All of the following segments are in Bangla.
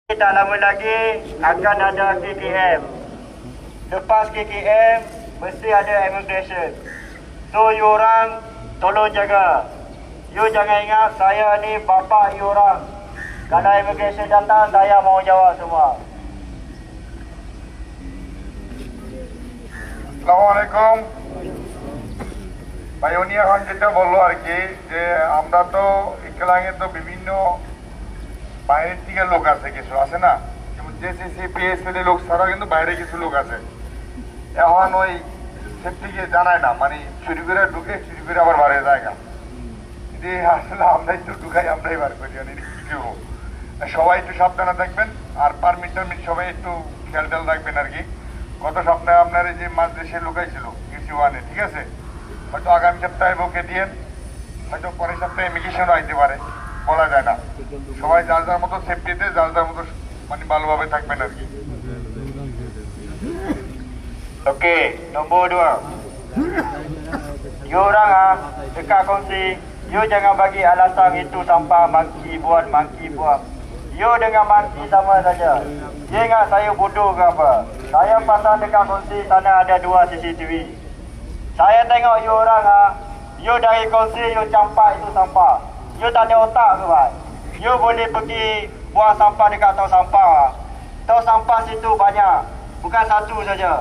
Tak lama lagi akan ada KKM. Lepas KKM mesti ada immigration. So you orang tolong jaga. You jangan ingat saya ni bapa you orang. Kalau immigration datang saya mau jawab semua. আসসালামু ভাই উনি এখন যেটা বললো আর কি যে আমরা তো ইকলাঙে তো বিভিন্ন বাইরের থেকে লোক আছে কিছু আছে না যেমন জেসিসি পিএসএল লোক ছাড়াও কিন্তু বাইরে কিছু লোক আছে এখন ওই সেফটিকে জানায় না মানে চুরি করে ঢুকে চুরি করে আবার বাইরে জায়গা যে আসলে আমরাই তো ঢুকাই আমরাই বার করি কি করবো সবাই একটু সাবধানে থাকবেন আর পারমিট টারমিট সবাই একটু খেয়াল টেয়াল রাখবেন আর কি গত সপ্তাহে আপনার এই যে মাঝ দেশে লুকাইছিল কিছু ওয়ানে ঠিক আছে হয়তো আগামী সপ্তাহে বকে দিয়ে হয়তো পরের সপ্তাহে ইমিগ্রেশনও আইতে পারে বলা যায় না সবাই যার যার মতো সেফটিতে যার যার মতো মানে ভালোভাবে থাকবেন আর কি Okey, nombor 2. You orang dekat kongsi, you jangan bagi alasan itu sampah mangki buang. You dengan mangki sama saja. Dia ingat saya bodoh ke apa? Saya pasang dekat kongsi sana ada 2 CCTV. Saya tengok you orang you dari kongsi you campak itu sampah. You tak ada otak ke bang? You boleh pergi buang sampah dekat tong sampah. Tong sampah situ banyak. Bukan satu saja.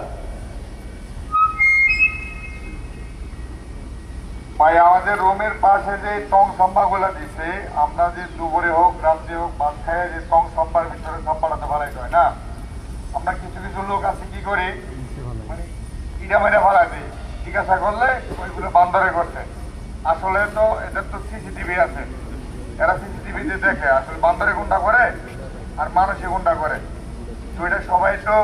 ভাই আমাদের রুমের পাশে যে টং সাম্বাগুলো দিছে আমরা যে দুপুরে হোক রাত্রে হোক ভাত খায় যে টং সাম্বার ভিতরে সাম্বাটাতে ভালাই হয় না আমরা কিছু কিছু লোক আছে কি করি মানে ইটা মেরে ভালাই দিই জিজ্ঞাসা করলে ওইগুলো বান্দরে করছে আসলে তো এদের তো সিসিটিভি আছে এরা সিসিটিভিতে দেখে আসলে বান্দরে গুন্ডা করে আর মানুষে গুন্ডা করে তো এটা সবাই তো